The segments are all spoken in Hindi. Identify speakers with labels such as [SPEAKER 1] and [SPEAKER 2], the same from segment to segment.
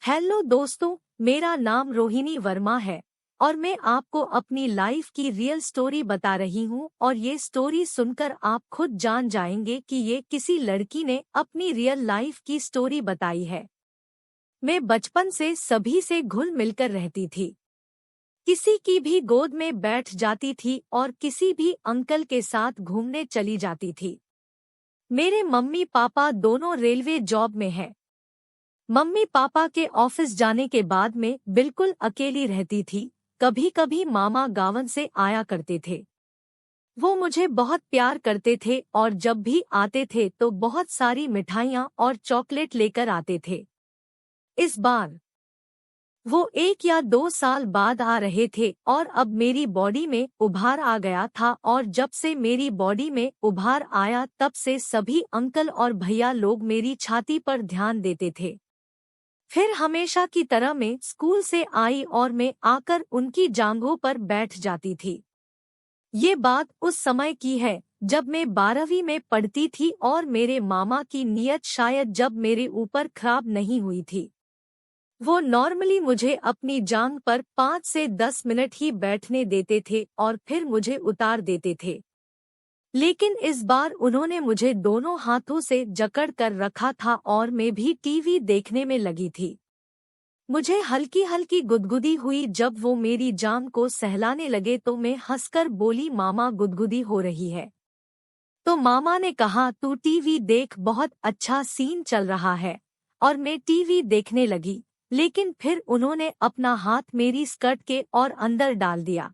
[SPEAKER 1] हेलो दोस्तों, मेरा नाम रोहिणी वर्मा है और मैं आपको अपनी लाइफ की रियल स्टोरी बता रही हूँ और ये स्टोरी सुनकर आप खुद जान जाएंगे कि ये किसी लड़की ने अपनी रियल लाइफ की स्टोरी बताई है। मैं बचपन से सभी से घुल मिलकर रहती थी। किसी की भी गोद में बैठ जाती थी और किसी भी अंकल के साथ घूमने चली जाती थी। मेरे मम्मी पापा दोनों रेलवे जॉब में हैं। मम्मी पापा के ऑफिस जाने के बाद मैं बिल्कुल अकेली रहती थी। कभी कभी मामा गाँव से आया करते थे। वो मुझे बहुत प्यार करते थे और जब भी आते थे तो बहुत सारी मिठाइयाँ और चॉकलेट लेकर आते थे। इस बार वो 1 या 2 साल बाद आ रहे थे और अब मेरी बॉडी में उभार आ गया था और जब से मेरी बॉडी में उभार आया तब से सभी अंकल और भैया लोग मेरी छाती पर ध्यान देते थे। फिर हमेशा की तरह मैं स्कूल से आई और मैं आकर उनकी जांघों पर बैठ जाती थी। ये बात उस समय की है जब मैं 12वीं में पढ़ती थी और मेरे मामा की नीयत शायद जब मेरे ऊपर खराब नहीं हुई थी। वो नॉर्मली मुझे अपनी जांघ पर 5 से 10 मिनट ही बैठने देते थे और फिर मुझे उतार देते थे। लेकिन इस बार उन्होंने मुझे दोनों हाथों से जकड़ कर रखा था और मैं भी टीवी देखने में लगी थी। मुझे हल्की हल्की गुदगुदी हुई जब वो मेरी जांघ को सहलाने लगे तो मैं हंसकर बोली, मामा गुदगुदी हो रही है। तो मामा ने कहा, तू टीवी देख, बहुत अच्छा सीन चल रहा है। और मैं टीवी देखने लगी, लेकिन फिर उन्होंने अपना हाथ मेरी स्कर्ट के और अंदर डाल दिया।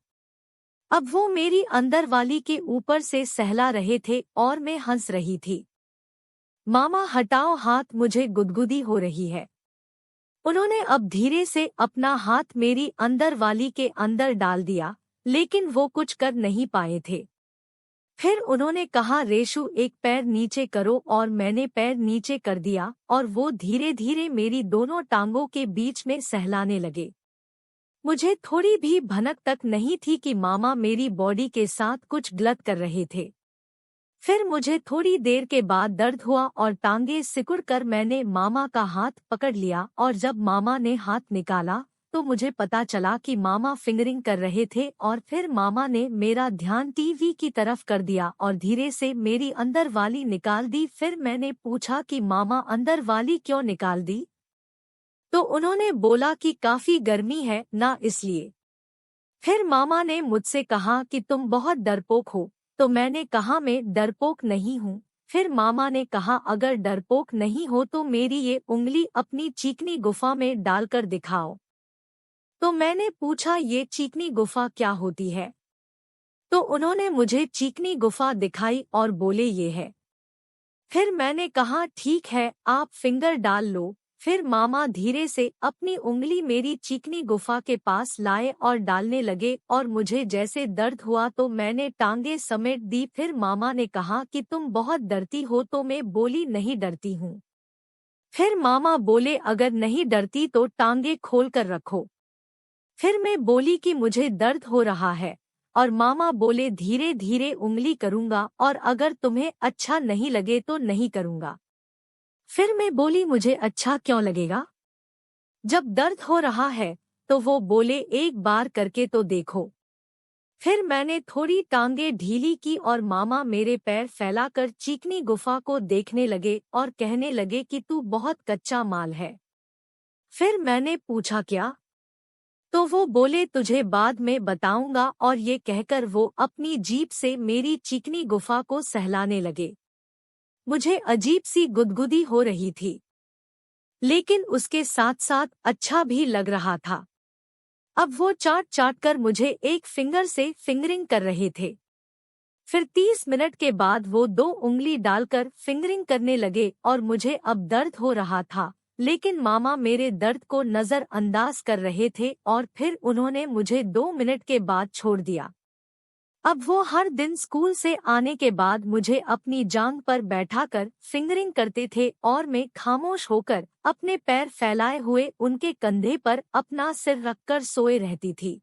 [SPEAKER 1] अब वो मेरी अंदर वाली के ऊपर से सहला रहे थे और मैं हंस रही थी। मामा हटाओ हाथ, मुझे गुदगुदी हो रही है। उन्होंने अब धीरे से अपना हाथ मेरी अंदर वाली के अंदर डाल दिया, लेकिन वो कुछ कर नहीं पाए थे। फिर उन्होंने कहा, रेशु एक पैर नीचे करो, और मैंने पैर नीचे कर दिया और वो धीरे धीरे मेरी दोनों टांगों के बीच में सहलाने लगे। मुझे थोड़ी भी भनक तक नहीं थी कि मामा मेरी बॉडी के साथ कुछ गलत कर रहे थे। फिर मुझे थोड़ी देर के बाद दर्द हुआ और टांगे सिकुड़ कर मैंने मामा का हाथ पकड़ लिया और जब मामा ने हाथ निकाला तो मुझे पता चला कि मामा फिंगरिंग कर रहे थे और फिर मामा ने मेरा ध्यान टीवी की तरफ कर दिया और धीरे से मेरी अंदर वाली निकाल दी। फिर मैंने पूछा कि मामा अंदर वाली क्यों निकाल दी? तो उन्होंने बोला कि काफी गर्मी है ना, इसलिए। फिर मामा ने मुझसे कहा कि तुम बहुत डरपोक हो। तो मैंने कहा, मैं डरपोक नहीं हूँ। फिर मामा ने कहा, अगर डरपोक नहीं हो तो मेरी ये उंगली अपनी चीकनी गुफा में डालकर दिखाओ। तो मैंने पूछा, ये चीकनी गुफा क्या होती है? तो उन्होंने मुझे चीकनी गुफा दिखाई और बोले, ये है। फिर मैंने कहा, ठीक है, आप फिंगर डाल लो। फिर मामा धीरे से अपनी उंगली मेरी चीकनी गुफा के पास लाए और डालने लगे और मुझे जैसे दर्द हुआ तो मैंने टांगे समेट दी। फिर मामा ने कहा कि तुम बहुत डरती हो, तो मैं बोली, नहीं डरती हूँ। फिर मामा बोले, अगर नहीं डरती तो टांगे खोल कर रखो। फिर मैं बोली कि मुझे दर्द हो रहा है और मामा बोले, धीरे धीरे उंगली करूँगा और अगर तुम्हें अच्छा नहीं लगे तो नहीं करूँगा। फिर मैं बोली, मुझे अच्छा क्यों लगेगा जब दर्द हो रहा है? तो वो बोले, एक बार करके तो देखो। फिर मैंने थोड़ी टांगे ढीली की और मामा मेरे पैर फैलाकर चीकनी गुफा को देखने लगे और कहने लगे कि तू बहुत कच्चा माल है। फिर मैंने पूछा, क्या? तो वो बोले, तुझे बाद में बताऊंगा, और ये कहकर वो अपनी जीभ से मेरी चीकनी गुफा को सहलाने लगे। मुझे अजीब सी गुदगुदी हो रही थी, लेकिन उसके साथ साथ अच्छा भी लग रहा था। अब वो चाट चाट कर मुझे एक फिंगर से फिंगरिंग कर रहे थे। फिर 30 मिनट के बाद वो 2 उंगली डालकर फिंगरिंग करने लगे और मुझे अब दर्द हो रहा था, लेकिन मामा मेरे दर्द को नजरअंदाज कर रहे थे और फिर उन्होंने मुझे 2 मिनट के बाद छोड़ दिया। अब वो हर दिन स्कूल से आने के बाद मुझे अपनी जांघ पर बैठाकर फिंगरिंग करते थे और मैं खामोश होकर अपने पैर फैलाए हुए उनके कंधे पर अपना सिर रखकर सोए रहती थी।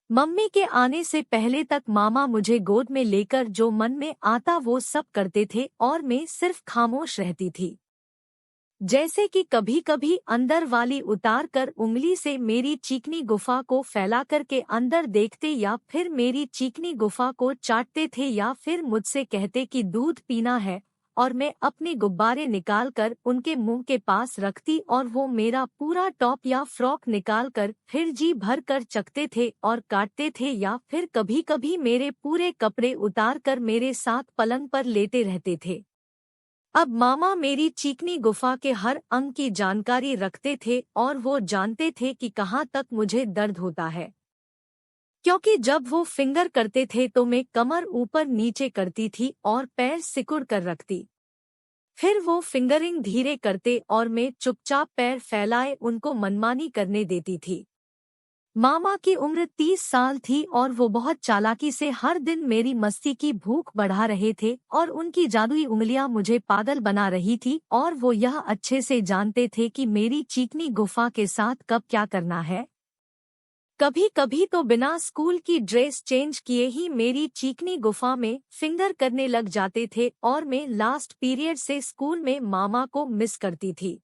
[SPEAKER 1] मम्मी के आने से पहले तक मामा मुझे गोद में लेकर जो मन में आता वो सब करते थे और मैं सिर्फ खामोश रहती थी। जैसे कि कभी कभी अंदर वाली उतार कर उंगली से मेरी चिकनी गुफा को फैला कर के अंदर देखते या फिर मेरी चिकनी गुफा को चाटते थे या फिर मुझसे कहते कि दूध पीना है और मैं अपने गुब्बारे निकाल कर उनके मुंह के पास रखती और वो मेरा पूरा टॉप या फ्रॉक निकाल कर फिर जी भर कर चखते थे और काटते थे या फिर कभी कभी मेरे पूरे कपड़े उतार कर मेरे साथ पलंग पर लेटे रहते थे। अब मामा मेरी चिकनी गुफा के हर अंग की जानकारी रखते थे और वो जानते थे कि कहाँ तक मुझे दर्द होता है, क्योंकि जब वो फिंगर करते थे तो मैं कमर ऊपर नीचे करती थी और पैर सिकुड़ कर रखती। फिर वो फिंगरिंग धीरे करते और मैं चुपचाप पैर फैलाए उनको मनमानी करने देती थी। मामा की उम्र 30 साल थी और वो बहुत चालाकी से हर दिन मेरी मस्ती की भूख बढ़ा रहे थे और उनकी जादुई उंगलियां मुझे पागल बना रही थी और वो यह अच्छे से जानते थे कि मेरी चिकनी गुफा के साथ कब क्या करना है। कभी कभी तो बिना स्कूल की ड्रेस चेंज किए ही मेरी चिकनी गुफा में फिंगर करने लग जाते थे और मैं लास्ट पीरियड से स्कूल में मामा को मिस करती थी।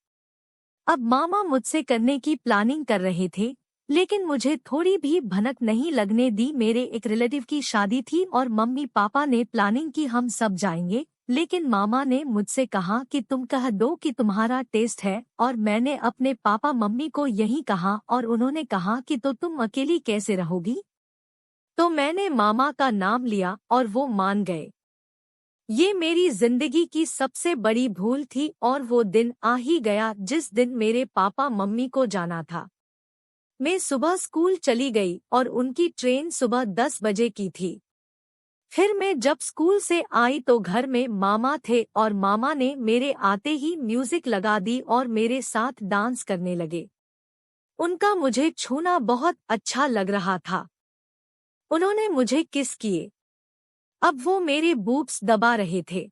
[SPEAKER 1] अब मामा मुझसे करने की प्लानिंग कर रहे थे, लेकिन मुझे थोड़ी भी भनक नहीं लगने दी। मेरे एक रिलेटिव की शादी थी और मम्मी पापा ने प्लानिंग की हम सब जाएंगे, लेकिन मामा ने मुझसे कहा कि तुम कह दो कि तुम्हारा टेस्ट है और मैंने अपने पापा मम्मी को यही कहा और उन्होंने कहा कि तो तुम अकेली कैसे रहोगी। तो मैंने मामा का नाम लिया और वो मान गए। ये मेरी जिंदगी की सबसे बड़ी भूल थी और वो दिन आ ही गया जिस दिन मेरे पापा मम्मी को जाना था। मैं सुबह स्कूल चली गई और उनकी ट्रेन सुबह 10 बजे की थी। फिर मैं जब स्कूल से आई तो घर में मामा थे और मामा ने मेरे आते ही म्यूजिक लगा दी और मेरे साथ डांस करने लगे। उनका मुझे छूना बहुत अच्छा लग रहा था। उन्होंने मुझे किस किए। अब वो मेरे बूब्स दबा रहे थे।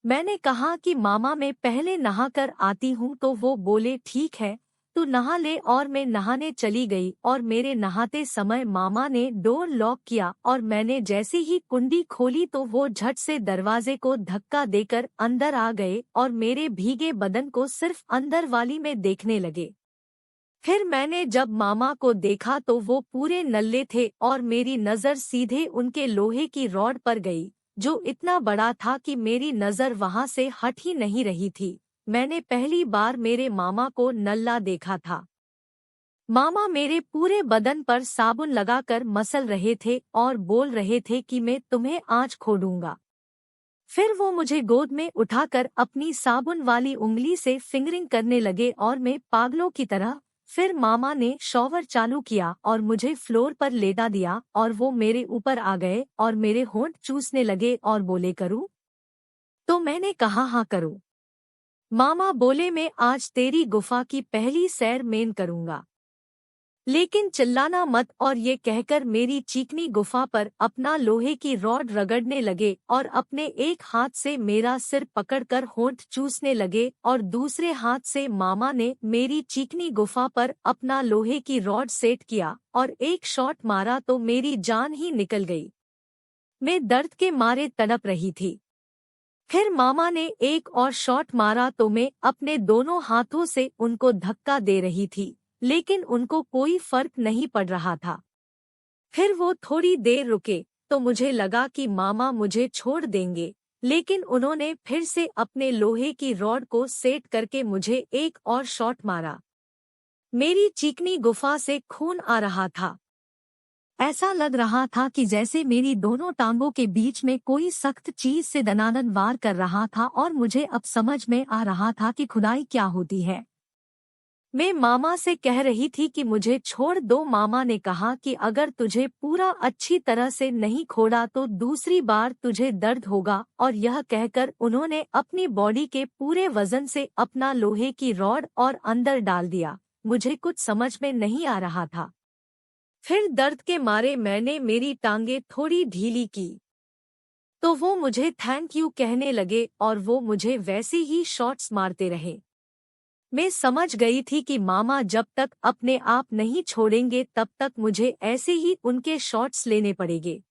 [SPEAKER 1] मैंने कहा कि मामा मैं पहले नहा कर आती हूँ, तो वो बोले ठीक है तू नहा ले और मैं नहाने चली गई और मेरे नहाते समय मामा ने डोर लॉक किया और मैंने जैसे ही कुंडी खोली तो वो झट से दरवाजे को धक्का देकर अंदर आ गए और मेरे भीगे बदन को सिर्फ अंदर वाली में देखने लगे। फिर मैंने जब मामा को देखा तो वो पूरे नल्ले थे और मेरी नज़र सीधे उनके लोहे की रॉड पर गई, जो इतना बड़ा था कि मेरी नज़र वहां से हट ही नहीं रही थी। मैंने पहली बार मेरे मामा को नल्ला देखा था। मामा मेरे पूरे बदन पर साबुन लगाकर मसल रहे थे और बोल रहे थे कि मैं तुम्हें आज खो दूंगा। फिर वो मुझे गोद में उठाकर अपनी साबुन वाली उंगली से फिंगरिंग करने लगे और मैं पागलों की तरह। फिर मामा ने शॉवर चालू किया और मुझे फ्लोर पर लेटा दिया और वो मेरे ऊपर आ गए और मेरे होंठ चूसने लगे और बोले करूं? तो मैंने कहा हाँ करूं। मामा बोले मैं आज तेरी गुफा की पहली सैर मेन करूंगा, लेकिन चिल्लाना मत, और ये कहकर मेरी चिकनी गुफा पर अपना लोहे की रॉड रगड़ने लगे और अपने एक हाथ से मेरा सिर पकड़कर होंठ चूसने लगे और दूसरे हाथ से मामा ने मेरी चिकनी गुफा पर अपना लोहे की रॉड सेट किया और एक शॉट मारा तो मेरी जान ही निकल गई। मैं दर्द के मारे तड़प रही थी। फिर मामा ने एक और शॉट मारा तो मैं अपने दोनों हाथों से उनको धक्का दे रही थी, लेकिन उनको कोई फर्क नहीं पड़ रहा था। फिर वो थोड़ी देर रुके तो मुझे लगा कि मामा मुझे छोड़ देंगे, लेकिन उन्होंने फिर से अपने लोहे की रॉड को सेट करके मुझे एक और शॉट मारा। मेरी चिकनी गुफा से खून आ रहा था। ऐसा लग रहा था कि जैसे मेरी दोनों टांगों के बीच में कोई सख्त चीज से दनादन वार कर रहा था और मुझे अब समझ में आ रहा था कि खुदाई क्या होती है। मैं मामा से कह रही थी कि मुझे छोड़ दो। मामा ने कहा कि अगर तुझे पूरा अच्छी तरह से नहीं खोड़ा तो दूसरी बार तुझे दर्द होगा, और यह कहकर उन्होंने अपनी बॉडी के पूरे वजन से अपना लोहे की रॉड और अंदर डाल दिया। मुझे कुछ समझ में नहीं आ रहा था। फिर दर्द के मारे मैंने मेरी टांगे थोड़ी ढीली की तो वो मुझे थैंक यू कहने लगे और वो मुझे वैसे ही शॉट्स मारते रहे। मैं समझ गई थी कि मामा जब तक अपने आप नहीं छोड़ेंगे तब तक मुझे ऐसे ही उनके शॉट्स लेने पड़ेंगे।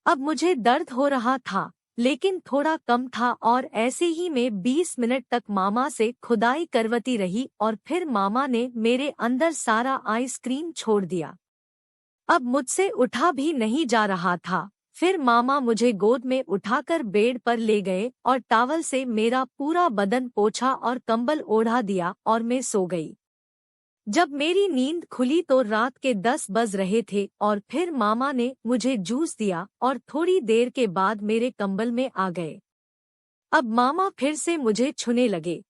[SPEAKER 1] अब मुझे दर्द हो रहा था, लेकिन थोड़ा कम था और ऐसे ही में 20 मिनट तक मामा से खुदाई करवती रही और फिर मामा ने मेरे अंदर सारा आइसक्रीम छोड़ दिया। अब मुझसे उठा भी नहीं जा रहा था। फिर मामा मुझे गोद में उठाकर बेड पर ले गए और टॉवल से मेरा पूरा बदन पोंछा और कंबल ओढ़ा दिया और मैं सो गई। जब मेरी नींद खुली तो रात के 10 बज रहे थे और फिर मामा ने मुझे जूस दिया और थोड़ी देर के बाद मेरे कंबल में आ गए। अब मामा फिर से मुझे छूने लगे।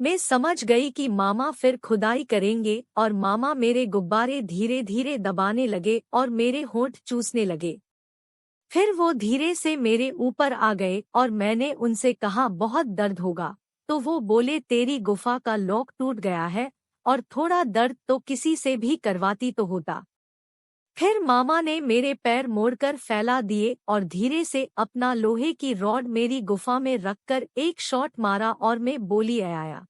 [SPEAKER 1] मैं समझ गई कि मामा फिर खुदाई करेंगे और मामा मेरे गुब्बारे धीरे धीरे दबाने लगे और मेरे होंठ चूसने लगे। फिर वो धीरे से मेरे ऊपर आ गए और मैंने उनसे कहा बहुत दर्द होगा, तो वो बोले तेरी गुफा का लॉक टूट गया है और थोड़ा दर्द तो किसी से भी करवाती तो होता। फिर मामा ने मेरे पैर मोड़कर फैला दिए और धीरे से अपना लोहे की रॉड मेरी गुफा में रखकर एक शॉट मारा और मैं बोली आया।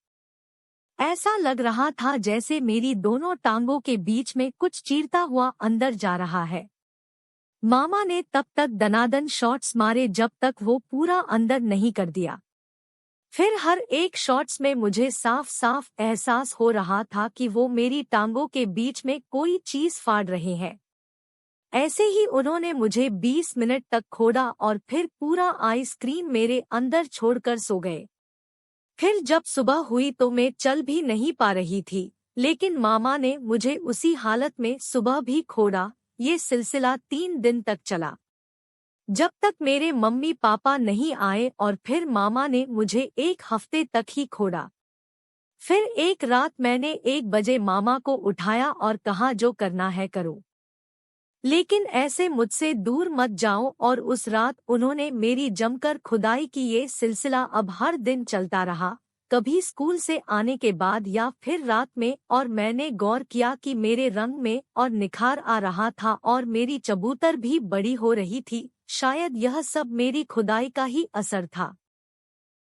[SPEAKER 1] ऐसा लग रहा था जैसे मेरी दोनों टांगों के बीच में कुछ चीरता हुआ अंदर जा रहा है। मामा ने तब तक दनादन शॉट्स मारे जब तक वो पूरा अंदर नहीं कर दिया। फिर हर एक शॉट्स में मुझे साफ साफ एहसास हो रहा था कि वो मेरी टांगों के बीच में कोई चीज फाड़ रहे हैं। ऐसे ही उन्होंने मुझे 20 मिनट तक खोदा और फिर पूरा आइसक्रीम मेरे अंदर छोड़कर सो गए। फिर जब सुबह हुई तो मैं चल भी नहीं पा रही थी, लेकिन मामा ने मुझे उसी हालत में सुबह भी खोदा। ये सिलसिला 3 दिन तक चला, जब तक मेरे मम्मी पापा नहीं आए और फिर मामा ने मुझे 1 हफ्ते तक ही खोदा। फिर एक रात मैंने 1 बजे मामा को उठाया और कहा जो करना है करो, लेकिन ऐसे मुझसे दूर मत जाओ। और उस रात उन्होंने मेरी जमकर खुदाई की। ये सिलसिला अब हर दिन चलता रहा, कभी स्कूल से आने के बाद या फिर रात में। और मैंने गौर किया कि मेरे रंग में और निखार आ रहा था और मेरी चबूतर भी बड़ी हो रही थी। शायद यह सब मेरी खुदाई का ही असर था।